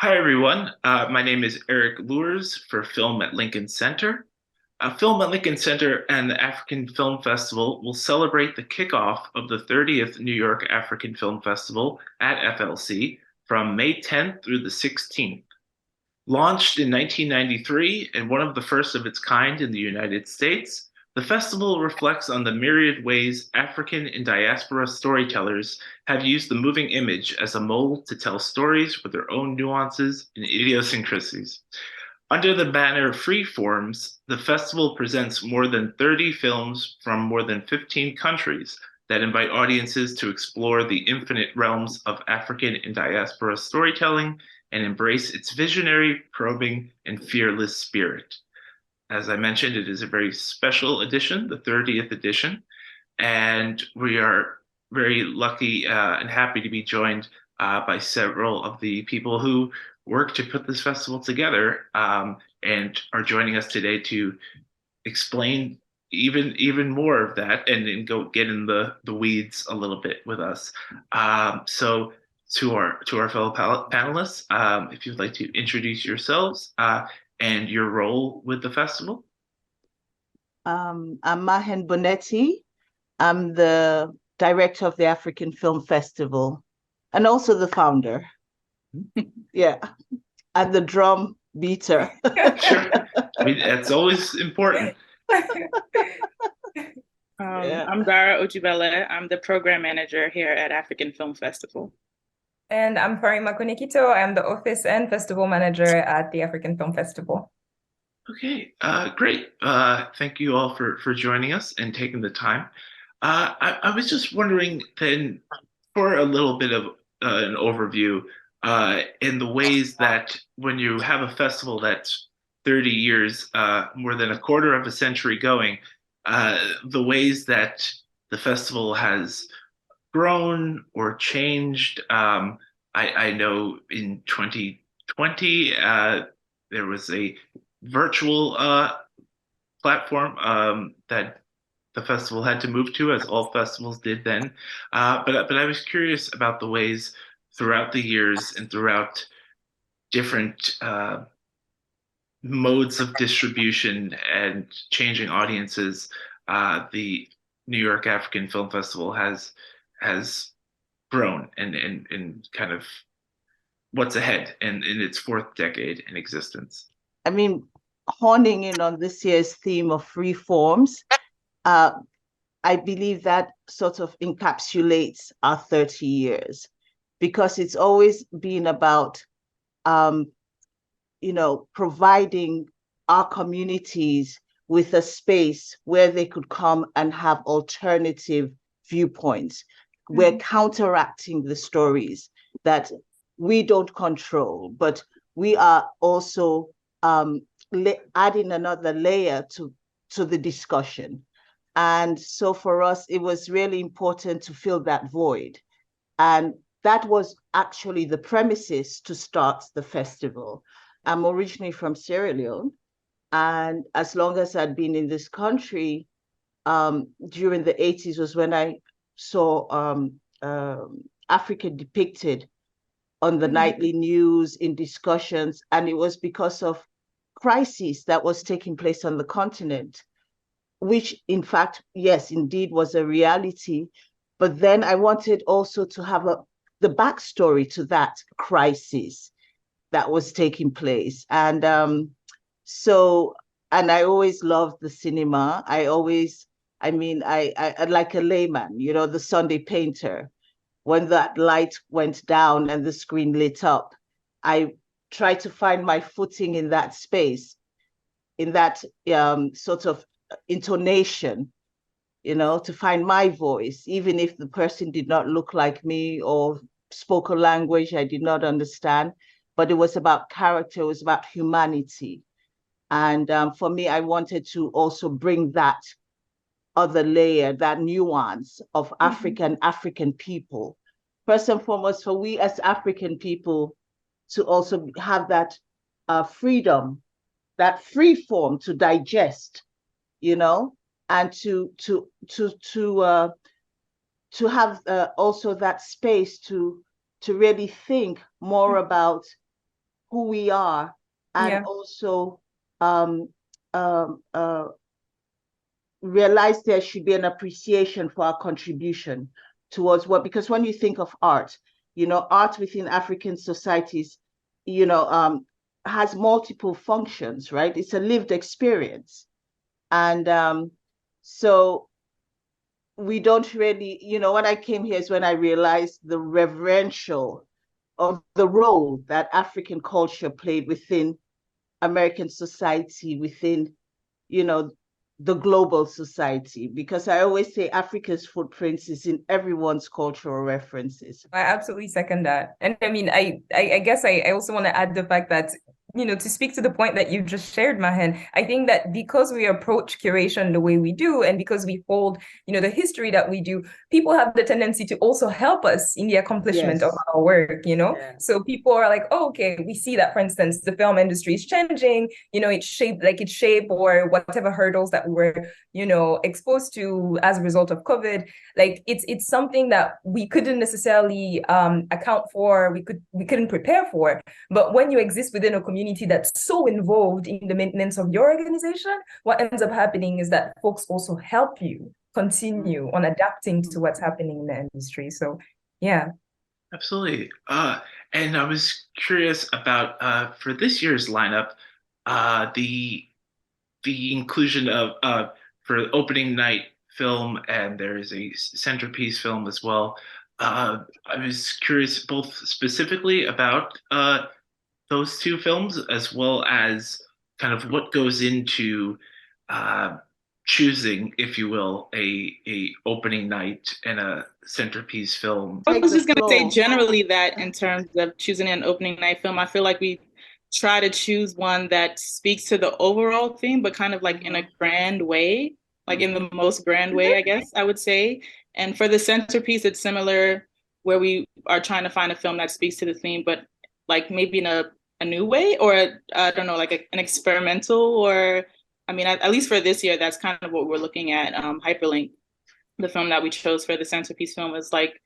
Hi, everyone. My name is Eric Lures for Film at Lincoln Center. Film at Lincoln Center and the African Film Festival will celebrate the kickoff of the 30th New York African Film Festival at FLC from May 10th through the 16th. Launched in 1993 and one of the first of its kind in the United States, the festival reflects on the myriad ways African and diaspora storytellers have used the moving image as a mold to tell stories with their own nuances and idiosyncrasies. Under the banner Freeforms, the festival presents more than 30 films from more than 15 countries that invite audiences to explore the infinite realms of African and diaspora storytelling and embrace its visionary, probing, and fearless spirit. As I mentioned, it is a very special edition, the 30th edition, and we are very lucky and happy to be joined by several of the people who work to put this festival together and are joining us today to explain even more of that and go get in the weeds a little bit with us. So to our fellow panelists, if you'd like to introduce yourselves and your role with the festival. I'm Mahen Bonetti. I'm the director of the African Film Festival and also the founder. Yeah, and the drum beater. Sure. That's always important. Yeah. I'm Dara Ojibele. I'm the program manager here at African Film Festival. And I'm Farima Kunikito. I'm the office and festival manager at the African Film Festival. Okay, great. Thank you all for joining us and taking the time. I was just wondering then for a little bit of an overview in the ways that when you have a festival that's 30 years, more than a quarter of a century going, the ways that the festival has grown or changed. I know in 2020, there was a virtual platform that the festival had to move to, as all festivals did then. But I was curious about the ways throughout the years and throughout different modes of distribution and changing audiences, the New York African Film Festival has grown and kind of what's ahead in its fourth decade in existence. I mean, honing in on this year's theme of Freeforms, I believe that sort of encapsulates our 30 years because it's always been about, providing our communities with a space where they could come and have alternative viewpoints. We're counteracting the stories that we don't control, but we are also adding another layer to the discussion. And so for us, it was really important to fill that void. And that was actually the premises to start the festival. I'm originally from Sierra Leone. And as long as I'd been in this country, during the 80s was when I saw Africa depicted on the nightly news in discussions. And it was because of crises that was taking place on the continent, which in fact, yes, indeed was a reality. But then I wanted also to have the backstory to that crisis that was taking place. And and I always loved the cinema. I like a layman, the Sunday painter. When that light went down and the screen lit up, I tried to find my footing in that space, in that sort of intonation, to find my voice, even if the person did not look like me or spoke a language I did not understand. But it was about character, it was about humanity. And for me, I wanted to also bring that other layer, that nuance of African people. First and foremost, for we as African people to also have that freedom, that free form to digest, and to have also that space to really think more about who we are, and Yeah. also realize there should be an appreciation for our contribution towards what, because when you think of art, art within African societies, has multiple functions, right? It's a lived experience. And so we don't really, when I came here is when I realized the reverential of the role that African culture played within American society, within, the global society, because I always say Africa's footprints is in everyone's cultural references. I absolutely second that. And I mean, I guess I also want to add the fact that, to speak to the point that you just shared, Mahen, I think that because we approach curation the way we do, and because we hold, the history that we do, people have the tendency to also help us in the accomplishment of our work, Yeah. So people are like, oh, okay, we see that, for instance, the film industry is changing, it's shaped or whatever hurdles that we were, exposed to as a result of COVID. Like it's something that we couldn't necessarily account for, we couldn't prepare for. But when you exist within a community that's so involved in the maintenance of your organization, what ends up happening is that folks also help you continue on adapting to what's happening in the industry. So yeah. Absolutely. And I was curious about for this year's lineup, the inclusion of for opening night film, and there is a centerpiece film as well. I was curious both specifically about those two films, as well as kind of what goes into choosing, if you will, a opening night and a centerpiece film. I was just going to say floor. generally that in terms of choosing an opening night film, I feel like we try to choose one that speaks to the overall theme, but kind of like in a grand way, like in the most grand way, I guess I would say. And for the centerpiece, it's similar, where we are trying to find a film that speaks to the theme, but like maybe in a new way, or I don't know, like an experimental, or I mean, at least for this year, that's kind of what we're looking at. Hyperlink, the film that we chose for the centerpiece film, is like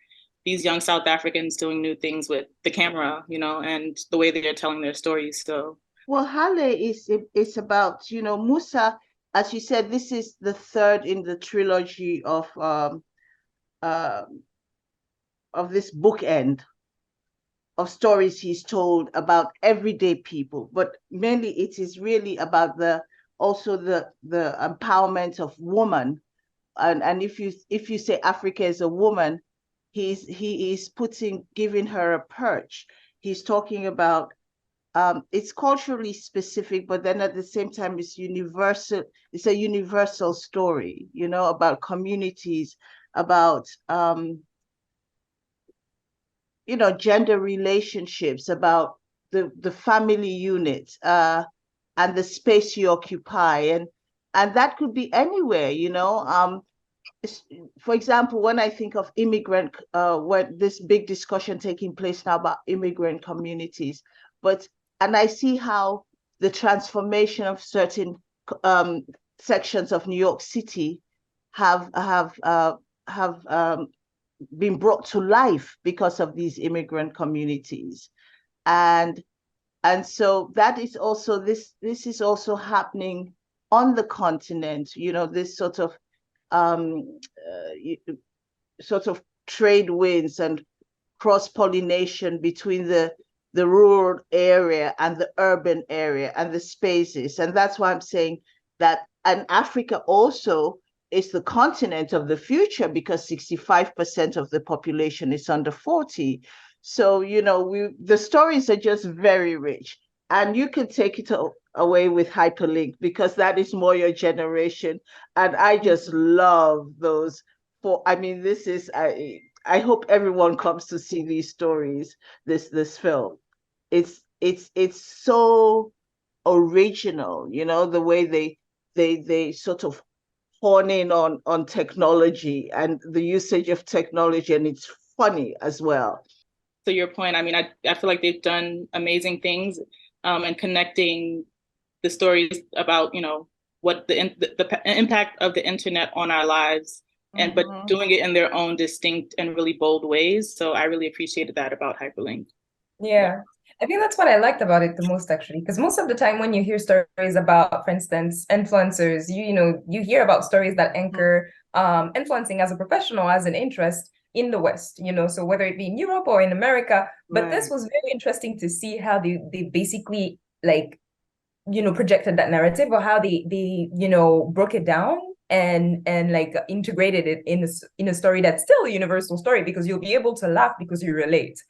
these young South Africans doing new things with the camera, and the way they're telling their stories. So, well, Hale is about, Musa, as you said, this is the third in the trilogy of this bookend of stories he's told about everyday people, but mainly it is really about the empowerment of woman. And if you say Africa is a woman, he is giving her a perch. He's talking about it's culturally specific, but then at the same time it's universal. It's a universal story, about communities, about gender relationships, about the family unit, and the space you occupy, and that could be anywhere, for example, when I think of immigrant, when this big discussion taking place now about immigrant communities, and I see how the transformation of certain sections of New York City have been brought to life because of these immigrant communities, and so that is also this is also happening on the continent. This sort of trade winds and cross-pollination between the rural area and the urban area and the spaces. And that's why I'm saying that, and Africa also is the continent of the future, because 65% of the population is under 40. So, the stories are just very rich. And you can take it away with Hyperlink, because that is more your generation. And I just love those. This is, I hope everyone comes to see these stories, this film. It's so original, the way they sort of hone in on technology and the usage of technology, and it's funny as well. To your point, I feel like they've done amazing things and connecting the stories about, what the impact of the internet on our lives, and but doing it in their own distinct and really bold ways. So I really appreciated that about Hyperlink. Yeah. I think that's what I liked about it the most, actually, because most of the time when you hear stories about, for instance, influencers, you hear about stories that anchor influencing as a professional, as an interest in the West, so whether it be in Europe or in America. But this was very interesting to see how they basically like, projected that narrative, or how they broke it down and like integrated it in a story that's still a universal story, because you'll be able to laugh because you relate,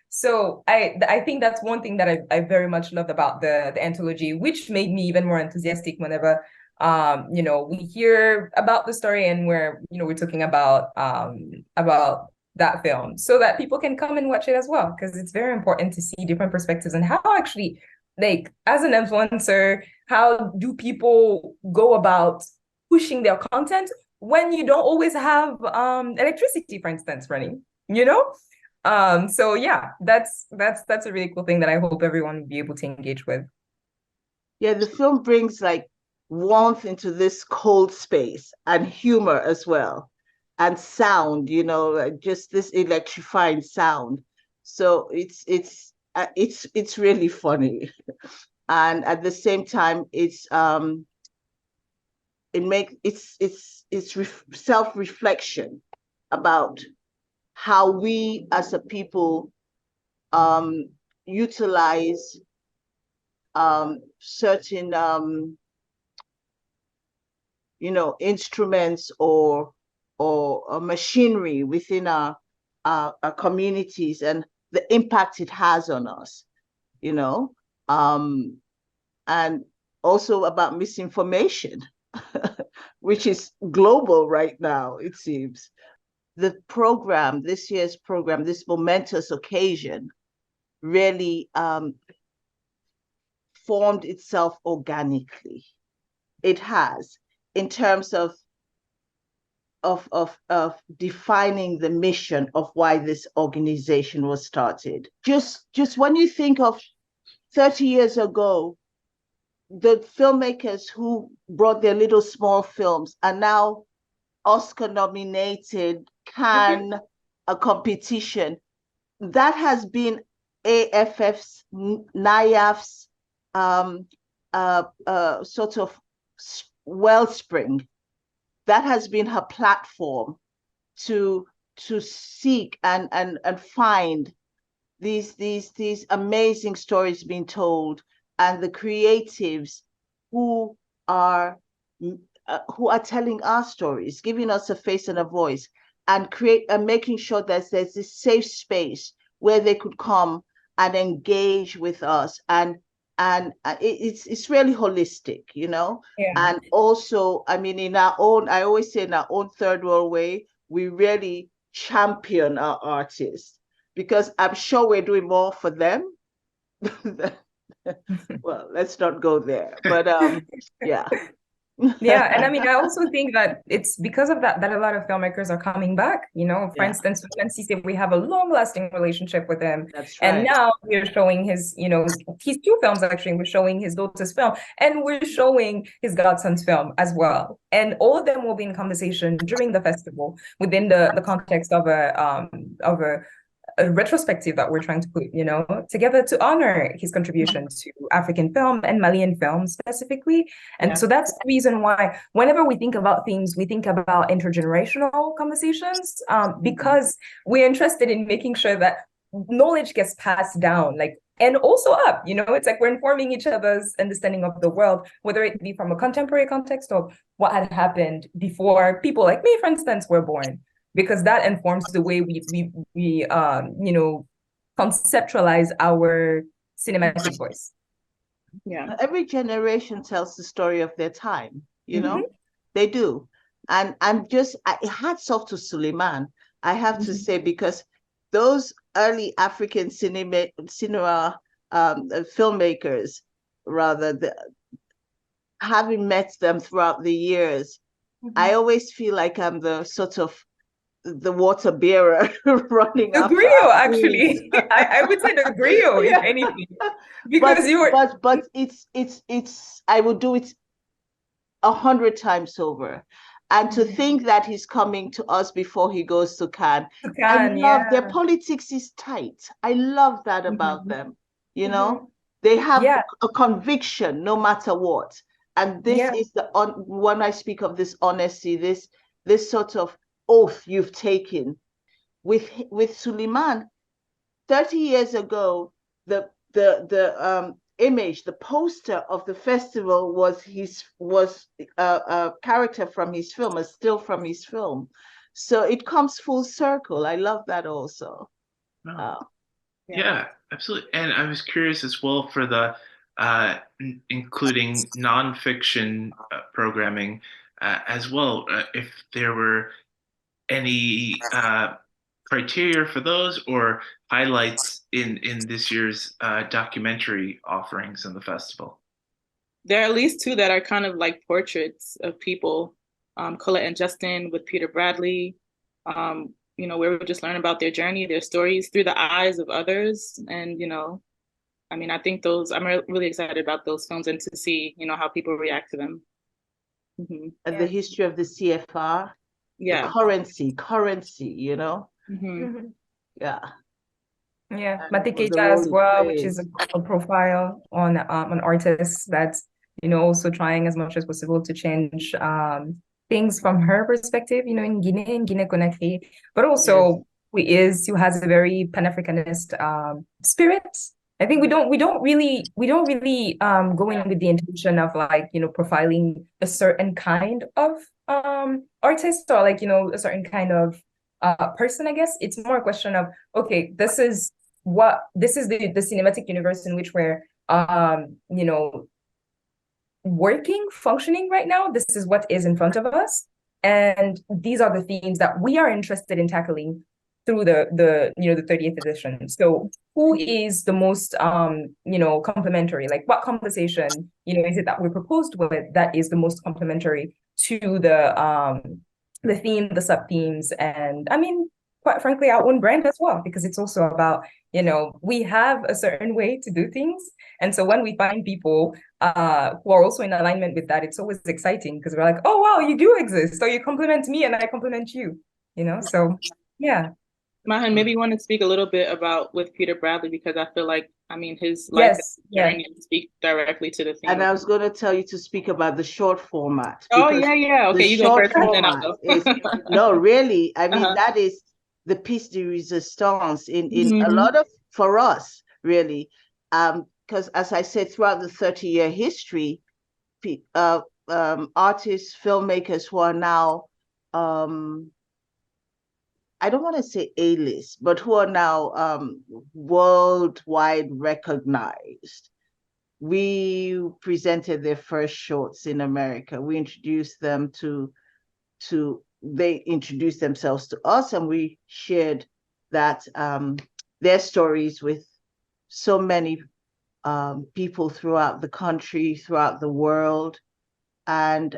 so I think that's one thing that I very much loved about the anthology, which made me even more enthusiastic whenever we hear about the story, and we're talking about that film, so that people can come and watch it as well, because it's very important to see different perspectives and how actually, like, as an influencer, how do people go about pushing their content when you don't always have electricity, for instance, running, so yeah, that's a really cool thing that I hope everyone will be able to engage with. Yeah, the film brings like warmth into this cold space, and humor as well, and sound, just this electrifying sound. So it's really funny. And at the same time, it's self-reflection about how we as a people utilize certain instruments or machinery within our communities, and the impact it has on us, and also about misinformation, which is global right now, it seems. This year's program, this momentous occasion, really formed itself organically. It has, in terms of defining the mission of why this organization was started. Just when you think of 30 years ago, the filmmakers who brought their little small films are now Oscar nominated, Cannes, a competition. That has been AFF's, NIAF's sort of wellspring. That has been her platform to seek and find these amazing stories being told, and the creatives who are telling our stories, giving us a face and a voice, and making sure that there's this safe space where they could come and engage with us, and it's really holistic, Yeah. And also, I mean, I always say, in our own third world way, we really champion our artists, because I'm sure we're doing more for them. Well, let's not go there, but yeah. Yeah, and I mean, I also think that it's because of that a lot of filmmakers are coming back. For instance, with Francis, we have a long-lasting relationship with him. That's right. And now we're showing his two films, actually. We're showing his daughter's film, and we're showing his godson's film as well. And all of them will be in conversation during the festival, within the context of a retrospective that we're trying to put, together, to honor his contribution to African film and Malian film specifically. And so that's the reason why whenever we think about themes, we think about intergenerational conversations, because we're interested in making sure that knowledge gets passed down, and also up, it's like we're informing each other's understanding of the world, whether it be from a contemporary context or what had happened before people like me, for instance, were born. Because that informs the way we conceptualize our cinematic voice. Yeah. Every generation tells the story of their time, they do. And hats off to Suleiman, I have to say, because those early African cinema filmmakers, rather, having met them throughout the years, I always feel like I'm the sort of the water bearer running the griot, actually. I would say the griot, if anything, because but it's I would do it 100 times over. And to think that he's coming to us before he goes to Cannes. I love their politics is tight. I love that about them. You know, they have a conviction no matter what. And this is when I speak of this honesty, this sort of oath you've taken with Suleiman. 30 years ago, the image, the poster of the festival was a character from his film, a still from his film. So it comes full circle. I love that also. Yeah, absolutely. And I was curious as well for the including nonfiction programming as well, if there were any criteria for those or highlights in this year's documentary offerings in the festival. There are at least two that are kind of like portraits of people, Colette and Justin with Peter Bradley, you know, where we just learn about their journey, their stories through the eyes of others. And, you know, I mean, I think those, I'm really excited about those films and to see, you know, how people react to them. And the history of the CFR, the currency, you know? Yeah. Mati Keita as well, which is a profile on artists that's, you know, also trying as much as possible to change things from her perspective, you know, in Guinea Conakry, but also who has a very Pan-Africanist spirit. I think we don't really go in with the intention of like, you know, profiling a certain kind of artist or like, you know, a certain kind of person, I guess. It's more a question of, okay, this is the cinematic universe in which we're you know, functioning right now. This is what is in front of us, and these are the themes that we are interested in tackling through the you know, the 30th edition. So who is the most you know, complementary? Like what conversation, you know, is it that we're proposed with that is the most complementary to the theme, the sub themes, and I mean, quite frankly, our own brand as well, because it's also about, you know, we have a certain way to do things. And so when we find people who are also in alignment with that, it's always exciting because we're like, oh, wow, you do exist. So you compliment me and I compliment you, you know? So, yeah. Mahan, maybe you want to speak a little bit about with Peter Bradley, because I feel like, I mean, his life journey speak directly to the theme. And I was going to tell you to speak about the short format. Oh, yeah. Okay, you go first. And then I'll go. No, really. I mean, that is the piece de resistance in a lot of, for us, really. Because as I said, throughout the 30-year history, artists, filmmakers who are now, I don't want to say A-list, but who are now worldwide recognized. We presented their first shorts in America. We introduced them they introduced themselves to us, and we shared that their stories with so many people throughout the country, throughout the world. And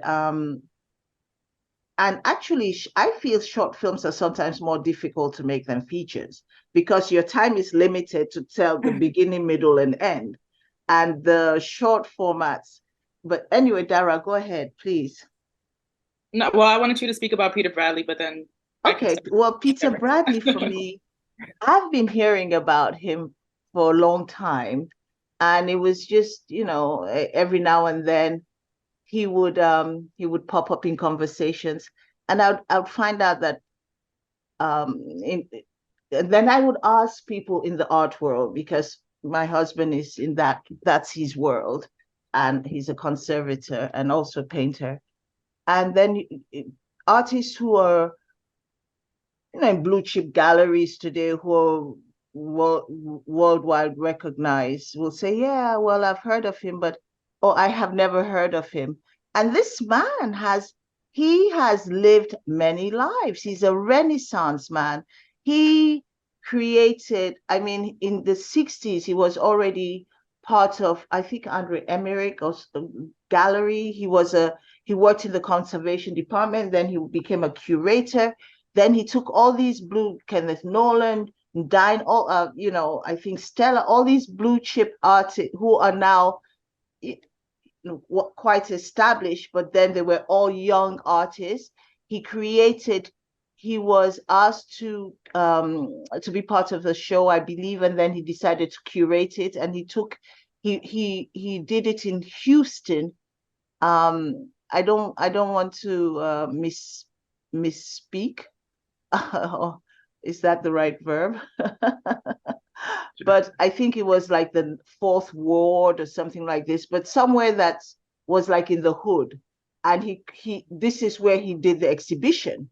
actually, I feel short films are sometimes more difficult to make than features because your time is limited to tell the beginning, middle, and end. And the short formats. But anyway, Dara, go ahead, please. No, well, I wanted you to speak about Peter Bradley, but then. Okay, well, Peter Bradley, for me, I've been hearing about him for a long time. And it was just, you know, every now and then, he would pop up in conversations, and I'd find out that then I would ask people in the art world, because my husband is in that's his world, and he's a conservator and also a painter. And then artists who are, you know, in blue chip galleries today, who are worldwide recognized, will say, yeah, well, I've heard of him, but I have never heard of him. And this man has lived many lives. He's a Renaissance man. He created, I mean, in the 60s, he was already part of, I think, Andre Emmerich gallery. He worked in the conservation department. Then he became a curator. Then he took all these Kenneth Nolan, Dine, all, you know, I think Stella, all these blue chip artists who are now, quite established, but then they were all young artists. He was asked to be part of the show, I believe, and then he decided to curate it, and he did it in Houston. I don't want to misspeak. Is that the right verb? But I think it was like the 4th Ward or something like this, but somewhere that was like in the hood. And this is where he did the exhibition.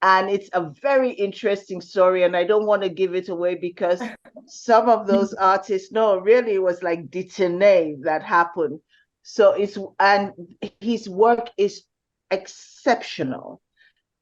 And it's a very interesting story, and I don't want to give it away because some of those artists, no, really it was like détourné that happened. So and his work is exceptional.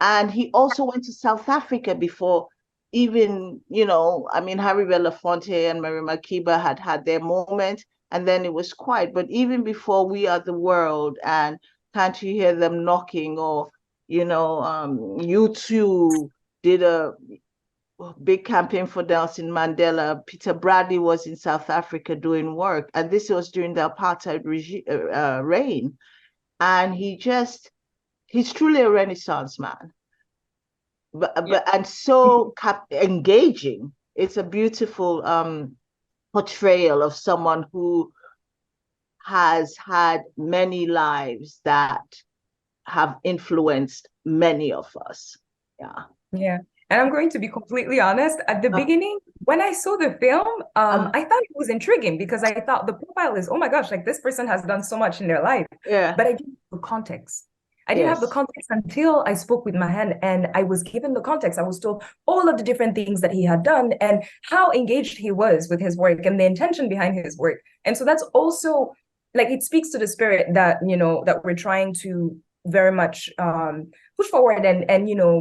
And he also went to South Africa before even, I mean, Harry Belafonte and Mary Makiba had their moment, and then it was quiet. But even before We Are the World and Can't You Hear Them Knocking, or, U2 did a big campaign for Nelson Mandela. Peter Bradley was in South Africa doing work, and this was during the apartheid reign. And he's truly a Renaissance man. And so engaging. It's a beautiful portrayal of someone who has had many lives that have influenced many of us. Yeah. And I'm going to be completely honest. At the beginning, when I saw the film, I thought it was intriguing because I thought the profile is, oh my gosh, like this person has done so much in their life. Yeah. But I didn't have the context. I didn't have the context until I spoke with Mahan, and I was given the context. I was told all of the different things that he had done and how engaged he was with his work and the intention behind his work. And so that's also, like, it speaks to the spirit that, that we're trying to very much push forward and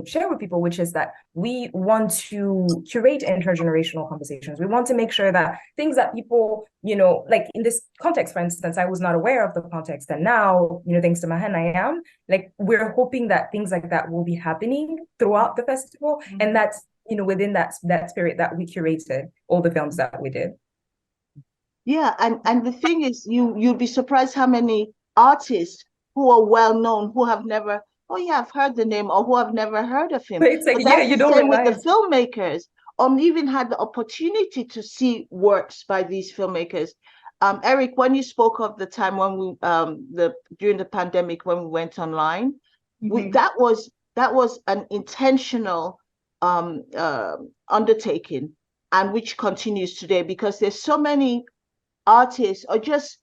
share with people, which is that we want to curate intergenerational conversations. We want to make sure that things that people, like in this context, for instance, I was not aware of the context, and now, thanks to Mahan, I am, like, we're hoping that things like that will be happening throughout the festival. And that's, within that spirit that we curated all the films that we did. Yeah, and the thing is, you'd be surprised how many artists who are well known who have never, oh yeah, I've heard the name, or who have never heard of him. But it's like, but that's you the don't same realize. with the filmmakers, or even had the opportunity to see works by these filmmakers. Eric, when you spoke of the time when we during the pandemic when we went online, that was an intentional undertaking, and which continues today, because there's so many artists or just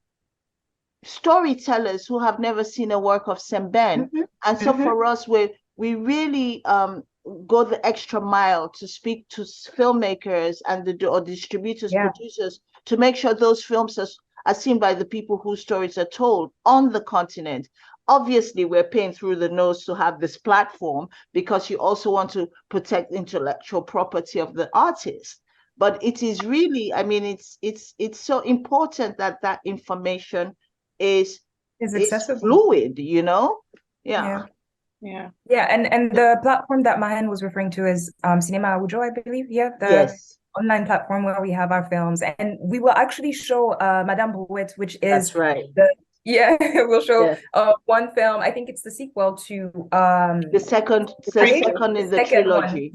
storytellers who have never seen a work of Semben. And so for us, we really go the extra mile to speak to filmmakers and or distributors, producers, to make sure those films are seen by the people whose stories are told on the continent. Obviously, we're paying through the nose to have this platform because you also want to protect intellectual property of the artist. But it is really, I mean, it's so important that information is accessible, fluid, Yeah. And the platform that Mahan was referring to is Cinema Audio, I believe. The online platform where we have our films, and we will actually show Madame Brouette, which is we'll show one film. I think it's the sequel to the second in the trilogy.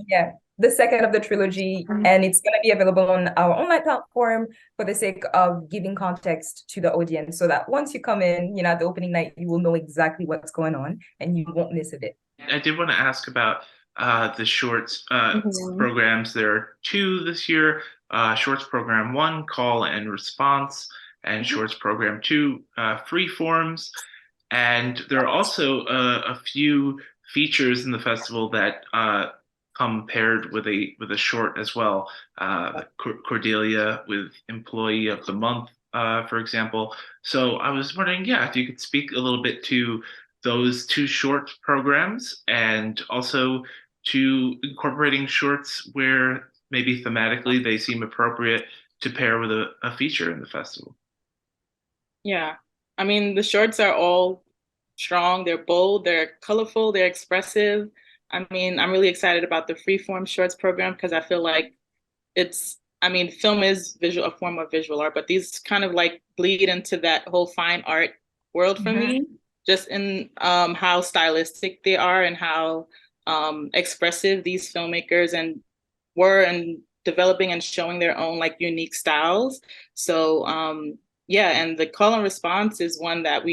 The second of the trilogy, and it's going to be available on our online platform for the sake of giving context to the audience, so that once you come in, at the opening night, you will know exactly what's going on and you won't miss a bit. I did want to ask about the shorts programs. There are 2 this year. Shorts program 1, Call and Response, and Shorts program 2, Freeforms. And there are also a few features in the festival that come paired with a short as well. Cordelia with Employee of the Month, for example. So I was wondering, if you could speak a little bit to those 2 short programs, and also to incorporating shorts where maybe thematically they seem appropriate to pair with a feature in the festival. Yeah, I mean, the shorts are all strong, they're bold, they're colorful, they're expressive. I mean, I'm really excited about the Freeform Shorts program because I feel like film is a form of visual art, but these kind of like bleed into that whole fine art world for me, just in how stylistic they are and how expressive these filmmakers and developing and showing their own like unique styles. So yeah, and the call and response is one that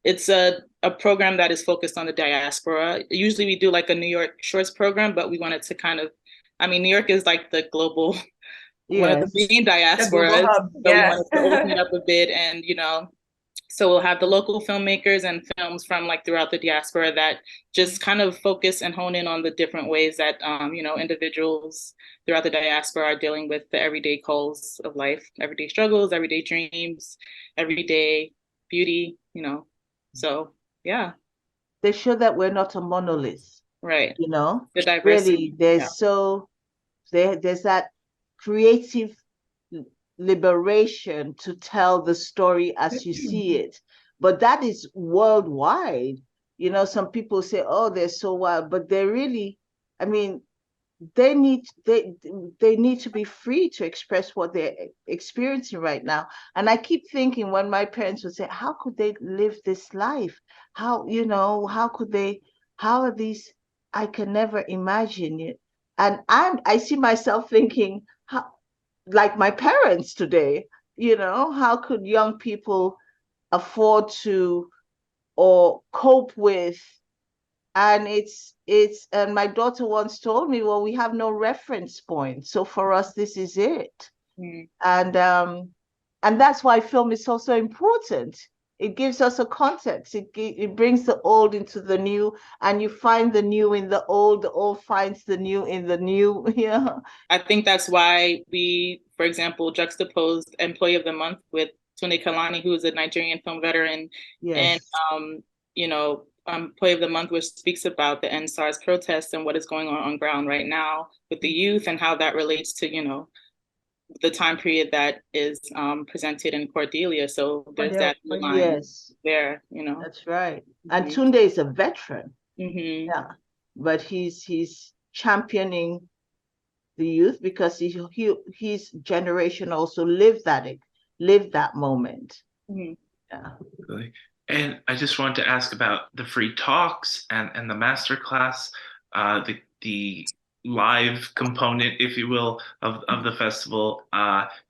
it's a program that is focused on the diaspora. Usually we do like a New York Shorts program, but we wanted to kind of, I mean, New York is like the global, one of the main diasporas, so we wanted to open it up a bit and, so we'll have the local filmmakers and films from like throughout the diaspora that just kind of focus and hone in on the different ways that, individuals throughout the diaspora are dealing with the everyday calls of life, everyday struggles, everyday dreams, everyday beauty, So, yeah. They show that we're not a monolith. Right. The diversity. Really, there's that creative liberation to tell the story as you see it. But that is worldwide. Some people say, oh, they're so wild, but they're really, I mean, they need to be free to express what they're experiencing right now. And I keep thinking, when my parents would say, how could they live this life? How are these, I can never imagine it. And I see myself thinking, like my parents today, how could young people afford to or cope with? And and my daughter once told me, well, we have no reference point, so for us this is it. And that's why film is also important. It gives us a context. It brings the old into the new, and you find the new in the old finds the new in the new. Yeah. I think that's why we, for example, juxtaposed Employee of the Month with Tunde Kalani, who is a Nigerian film veteran. Yes. And, Employee of the Month, which speaks about the NSARS protests and what is going on ground right now with the youth and how that relates to, the time period that is presented in Cordelia. So there's that line there, That's right. And Tunde is a veteran. Yeah, but he's championing the youth because his generation also lived that moment. Yeah. Really. And I just wanted to ask about the free talks and the masterclass, the live component, if you will, of the festival.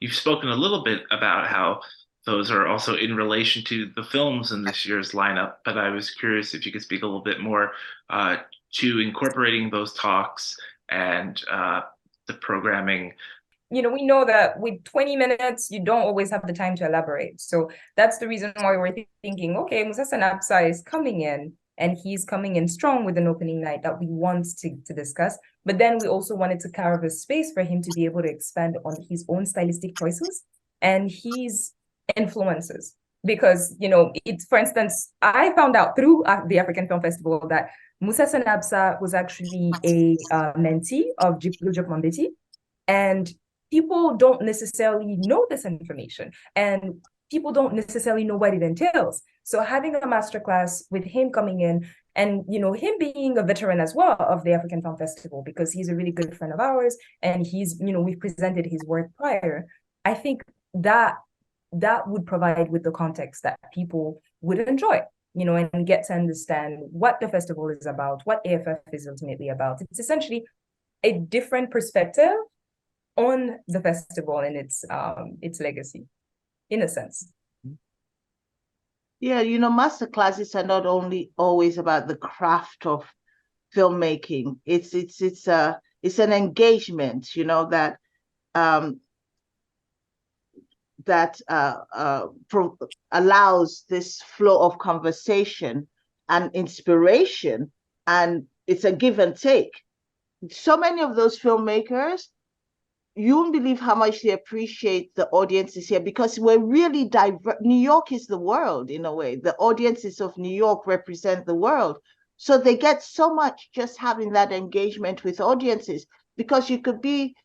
You've spoken a little bit about how those are also in relation to the films in this year's lineup, but I was curious if you could speak a little bit more to incorporating those talks and the programming. We know that with 20 minutes, you don't always have the time to elaborate. So that's the reason why we're thinking, okay, Musasa Napsa is coming in, and he's coming in strong with an opening night that we want to discuss. But then we also wanted to carve a space for him to be able to expand on his own stylistic choices and his influences. Because, it's, for instance, I found out through the African Film Festival that Musasa Napsa was actually a mentee of Djibril Mambeti. And people don't necessarily know this information, and people don't necessarily know what it entails. So having a masterclass with him coming in, and him being a veteran as well of the African Film Festival, because he's a really good friend of ours, and he's, we've presented his work prior. I think that would provide with the context that people would enjoy, and get to understand what the festival is about, what AFF is ultimately about. It's essentially a different perspective on the festival and its legacy, in a sense. Yeah, masterclasses are not only always about the craft of filmmaking. It's an engagement, that allows this flow of conversation and inspiration, and it's a give and take. So many of those filmmakers, you won't believe how much they appreciate the audiences here, because we're really diverse. New York is the world in a way. The audiences of New York represent the world. So they get so much just having that engagement with audiences, because you could be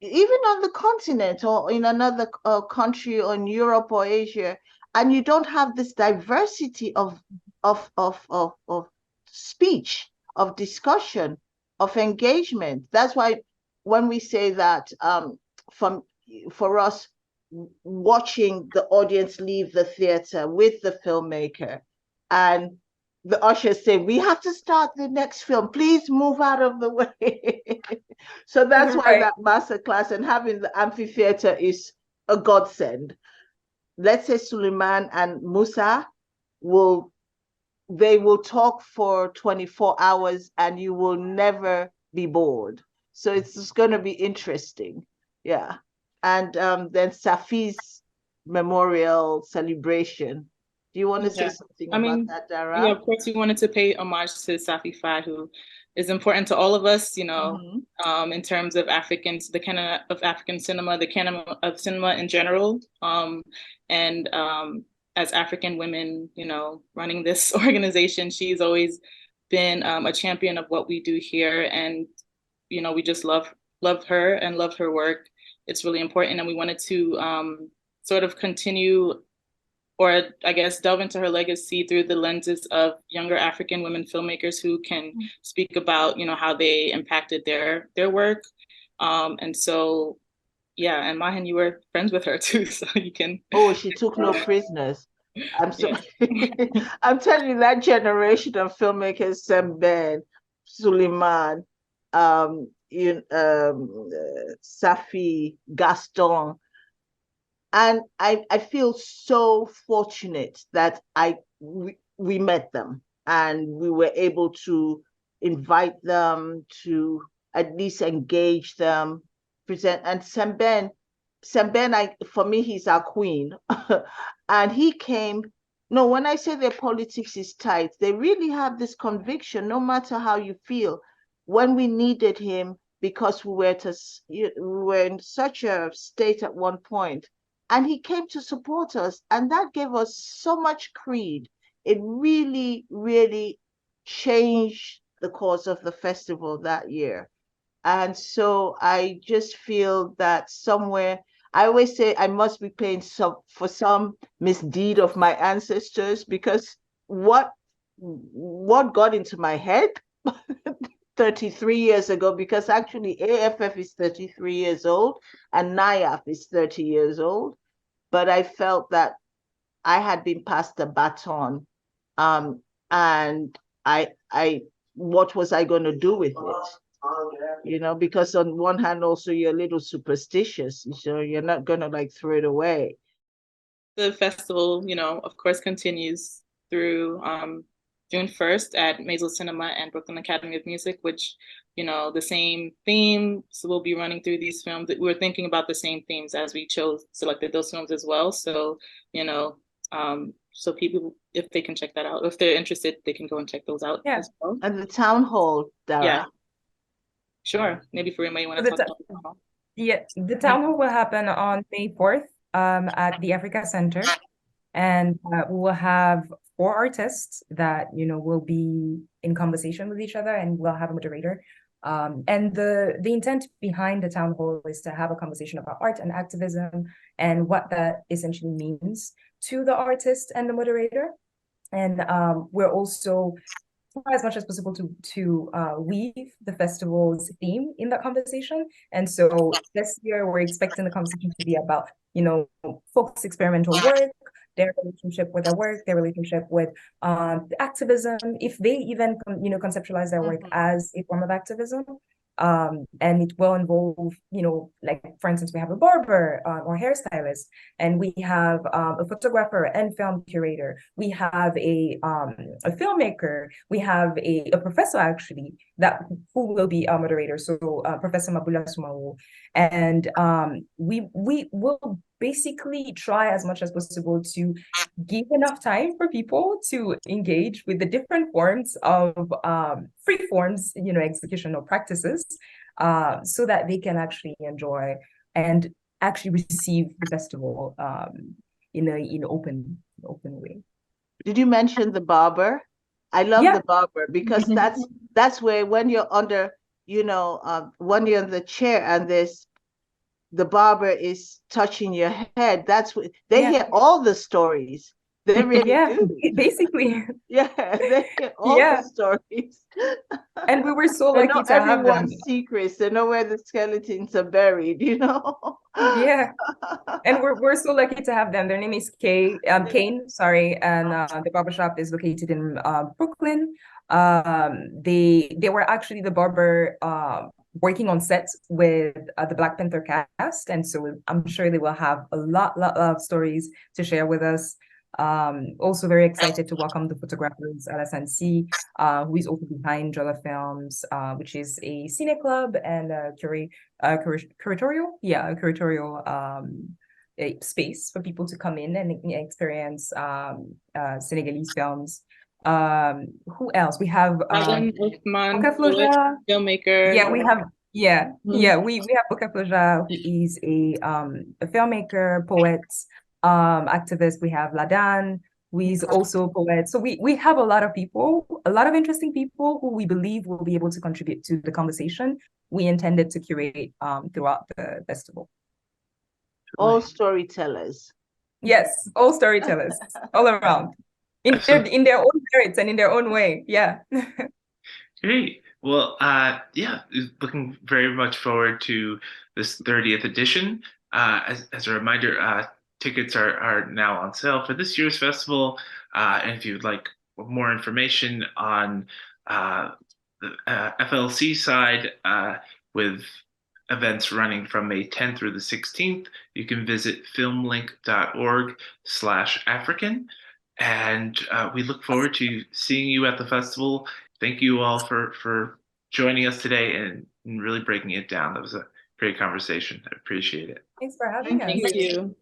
even on the continent or in another country or in Europe or Asia, and you don't have this diversity of speech, of discussion, of engagement. That's why when we say that for us, watching the audience leave the theater with the filmmaker, and the ushers say, "We have to start the next film. Please move out of the way." So that's why that master class and having the amphitheater is a godsend. Let's say Suleiman and Musa will talk for 24 hours and you will never be bored. So it's going to be interesting. Yeah. And then Safi's memorial celebration. Do you want to say something about that, Dara? Yeah, of course, we wanted to pay homage to Safi, who is important to all of us, you know, in terms of Africans, the canon of African cinema, the canon of cinema in general. And as African women, you know, running this organization, she's always been a champion of what we do here. And, you know, we just love her and love her work. It's really important. And we wanted to sort of continue, or I guess delve into her legacy through the lenses of younger African women filmmakers who can speak about, you know, how they impacted their work. And so, yeah, and Mahan, you were friends with her too, so you can. Oh, she took no prisoners. I'm sorry. I'm telling you, that generation of filmmakers, Semben, Suleiman, Safi, Gaston. And I feel so fortunate that we met them and we were able to invite them, to at least engage them, present. And Semben, for me, he's our queen. And he came. No, when I say their politics is tight, they really have this conviction, no matter how you feel. When we needed him, because we were in such a state at one point, and he came to support us, and that gave us so much creed. It really, really changed the course of the festival that year. And so I just feel that somewhere, I always say I must be paying for some misdeed of my ancestors, because what got into my head 33 years ago, because actually AFF is 33 years old and NIAF is 30 years old. But I felt that I had been passed the baton, and what was I going to do with it? You know, because on one hand, also you're a little superstitious, so you're not going to like throw it away. The festival, you know, of course, continues through June 1st at Maisel Cinema and Brooklyn Academy of Music, which, you know, the same theme. So we'll be running through these films. We were thinking about the same themes as we selected those films as well. So, you know, so people, if they can check that out, if they're interested, they can go and check those out as well. And the town hall, Dara. Yeah. Sure. Maybe Farima, you want to talk about the town hall? Yeah, the town hall will happen on May 4th at the Africa Center. And we will have 4 artists that, you know, will be in conversation with each other, and we'll have a moderator. And the intent behind the town hall is to have a conversation about art and activism and what that essentially means to the artist and the moderator. And we're also try as much as possible to weave the festival's theme in that conversation. And so this year we're expecting the conversation to be about, you know, folks' experimental work, their relationship with their work, their relationship with activism, if they even, you know, conceptualize their work as a form of activism. And it will involve, you know, like, for instance, we have a barber or hairstylist, and we have a photographer and film curator. We have a filmmaker. We have a professor, actually, who will be our moderator. So Professor Mabula Sumawu. And we will basically try as much as possible to give enough time for people to engage with the different forms of free forms, you know, executional practices, so that they can actually enjoy and actually receive the festival in an open way. Did you mention the barber? I love the barber, because that's where, when you're under, you know, when you're in the chair and the barber is touching your head, that's what they hear all the stories. They really do. Basically. Yeah, they hear all the stories. And we were so lucky to have them. Everyone's secrets. They know where the skeletons are buried, you know? Yeah. And we're so lucky to have them. Their name is Kane, sorry, and the barbershop is located in Brooklyn. They were actually the barber working on set with the Black Panther cast, and so I'm sure they will have a lot of stories to share with us. Also very excited to welcome the photographers Alassane C, who is also behind Jolla Films, which is a cine club and a curatorial a space for people to come in and experience Senegalese films. Who else? We have Osman, filmmaker. Yeah, we have we have Boka Floja, who is a filmmaker, poet, activist. We have Ladan, who is also a poet. So we have a lot of people, a lot of interesting people who we believe will be able to contribute to the conversation we intended to curate throughout the festival. All storytellers. Yes, all storytellers, all around, in their own merits and in their own way. Yeah. Great. Well, looking very much forward to this 30th edition. As a reminder, tickets are now on sale for this year's festival. And if you'd like more information on the FLC side, with events running from May 10th through the 16th, you can visit filmlink.org/African. And we look forward to seeing you at the festival. Thank you all for joining us today and really breaking it down. That was a great conversation. I appreciate it. Thanks for having us. Thank you.